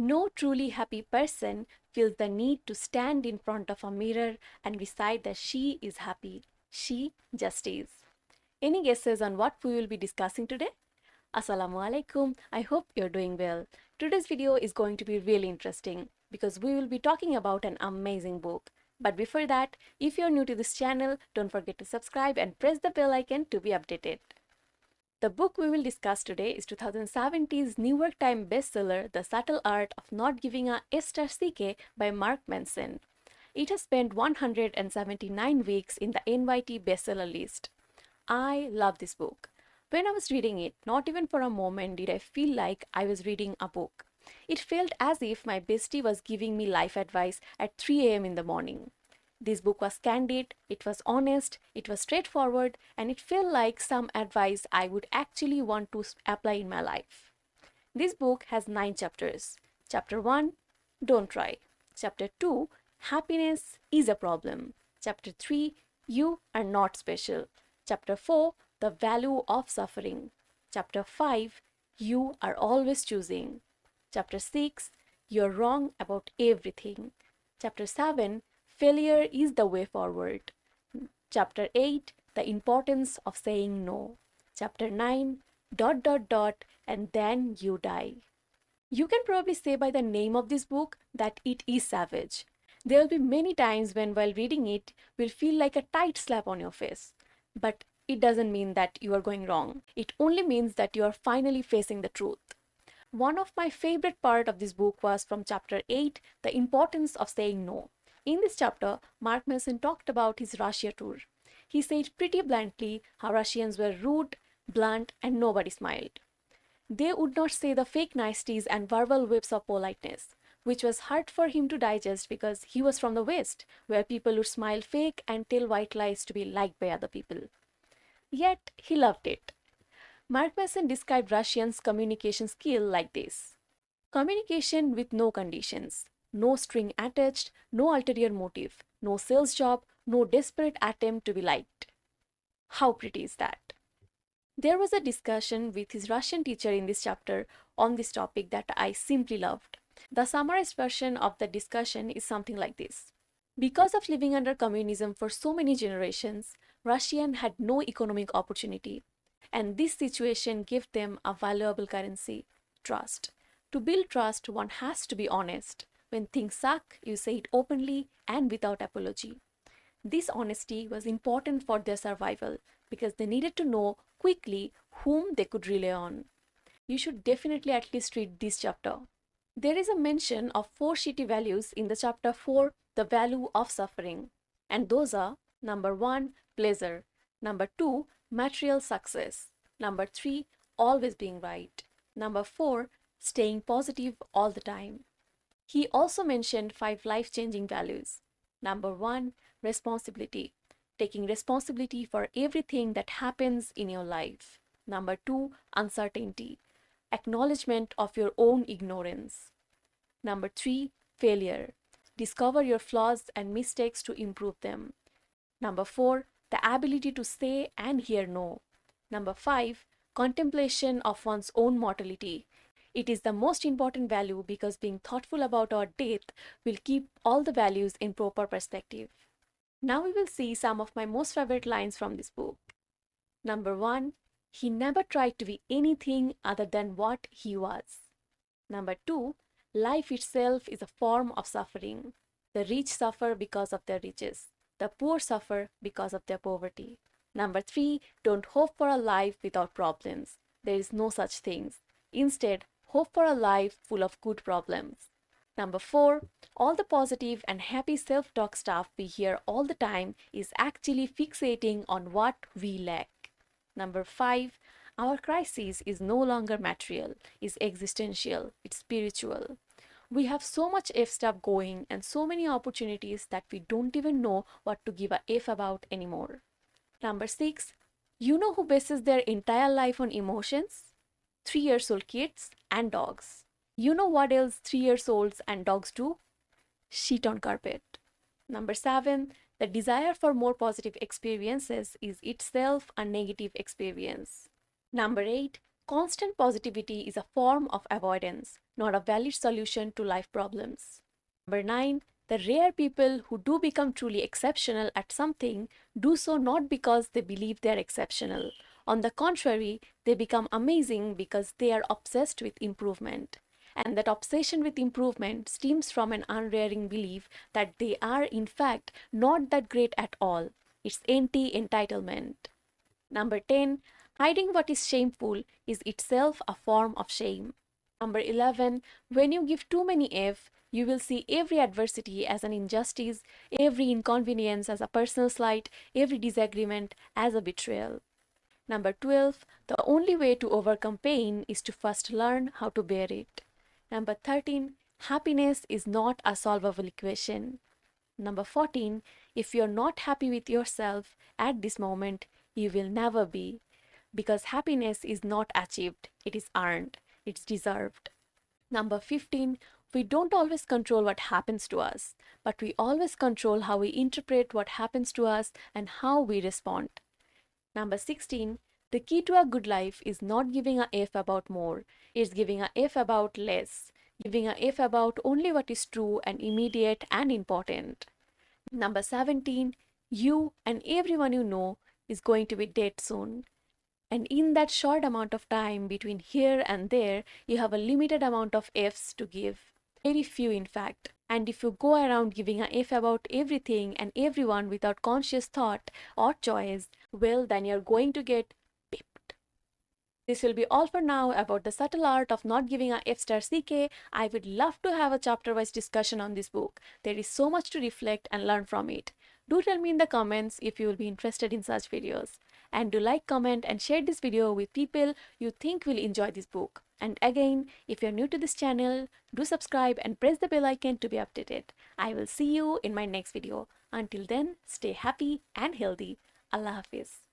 No truly happy person feels the need to stand in front of a mirror and decide that she is happy. She just is. Any guesses on what we will be discussing today? Assalamu Alaikum. I hope you're doing well. Today's video is going to be really interesting because we will be talking about an amazing book. But before that, if you're new to this channel, don't forget to subscribe and press the bell icon to be updated. The book we will discuss today is 2017's New York Times bestseller, The Subtle Art of Not Giving a S*CK by Mark Manson. It has spent 179 weeks in the NYT bestseller list. I love this book. When I was reading it, not even for a moment did I feel like I was reading a book. It felt as if my bestie was giving me life advice at 3 a.m. in the morning. This book was candid, it was honest, it was straightforward, and it felt like some advice I would actually want to apply in my life. This book has 9 chapters. Chapter 1, Don't Try. Chapter 2, Happiness is a Problem. Chapter 3, You are Not Special. Chapter 4, The Value of Suffering. Chapter 5, You are Always Choosing. Chapter 6, You're Wrong About Everything. Chapter 7, Failure is the Way Forward. Chapter 8, The Importance of Saying No. Chapter 9, ... and then you die. You can probably say by the name of this book that it is savage. There will be many times when while reading it will feel like a tight slap on your face. But it doesn't mean that you are going wrong. It only means that you are finally facing the truth. One of my favorite part of this book was from chapter 8, The Importance of Saying No. In this chapter, Mark Manson talked about his Russia tour. He said pretty bluntly how Russians were rude, blunt, and nobody smiled. They would not say the fake niceties and verbal whips of politeness, which was hard for him to digest because he was from the West, where people would smile fake and tell white lies to be liked by other people. Yet, he loved it. Mark Manson described Russians' communication skill like this: communication with no conditions, no string attached, no ulterior motive, no sales job, no desperate attempt to be liked. How pretty is that? There was a discussion with his Russian teacher in this chapter on this topic that I simply loved. The summarized version of the discussion is something like this. Because of living under communism for so many generations, Russians had no economic opportunity, and this situation gave them a valuable currency: trust. To build trust, one has to be honest. When things suck, you say it openly and without apology. This honesty was important for their survival because they needed to know quickly whom they could rely on. You should definitely at least read this chapter. There is a mention of 4 shitty values in the chapter 4, The Value of Suffering. And those are: number 1, pleasure; number 2, material success; number 3, always being right; number 4, staying positive all the time. He also mentioned 5 life-changing values. Number 1, responsibility. Taking responsibility for everything that happens in your life. Number 2, uncertainty. Acknowledgement of your own ignorance. Number 3, failure. Discover your flaws and mistakes to improve them. Number 4, the ability to say and hear no. Number 5, contemplation of one's own mortality. It is the most important value because being thoughtful about our death will keep all the values in proper perspective. Now we will see some of my most favorite lines from this book. Number 1, he never tried to be anything other than what he was. Number 2, life itself is a form of suffering. The rich suffer because of their riches. The poor suffer because of their poverty. Number 3, don't hope for a life without problems. There is no such thing. Instead, hope for a life full of good problems. Number 4, all the positive and happy self-talk stuff we hear all the time is actually fixating on what we lack. Number 5, our crisis is no longer material, it's existential, it's spiritual. We have so much F stuff going and so many opportunities that we don't even know what to give a F about anymore. Number 6, you know who bases their entire life on emotions? 3-year-old kids and dogs. You know what else 3-year-olds and dogs do? Shit on carpet. Number 7, the desire for more positive experiences is itself a negative experience. Number 8, constant positivity is a form of avoidance, not a valid solution to life problems. Number 9, the rare people who do become truly exceptional at something do so not because they believe they are exceptional. On the contrary, they become amazing because they are obsessed with improvement. And that obsession with improvement stems from an unrearing belief that they are, in fact, not that great at all. It's anti entitlement. Number 10, hiding what is shameful is itself a form of shame. Number 11, when you give too many F, you will see every adversity as an injustice, every inconvenience as a personal slight, every disagreement as a betrayal. Number 12, the only way to overcome pain is to first learn how to bear it. Number 13, happiness is not a solvable equation. Number 14, if you're not happy with yourself at this moment, you will never be. Because happiness is not achieved, it is earned, it's deserved. Number 15, we don't always control what happens to us, but we always control how we interpret what happens to us and how we respond. Number 16, the key to a good life is not giving a F about more, it's giving a F about less, giving a F about only what is true and immediate and important. Number 17, you and everyone you know is going to be dead soon. And in that short amount of time between here and there, you have a limited amount of F's to give. Very few, in fact. And if you go around giving a F about everything and everyone without conscious thought or choice, well, then you're going to get pipped. This will be all for now about the subtle art of not giving a F star CK. I would love to have a chapter-wise discussion on this book. There is so much to reflect and learn from it. Do tell me in the comments if you will be interested in such videos. And do like, comment and share this video with people you think will enjoy this book. And again, if you're new to this channel, do subscribe and press the bell icon to be updated. I will see you in my next video. Until then, stay happy and healthy. Allah Hafiz.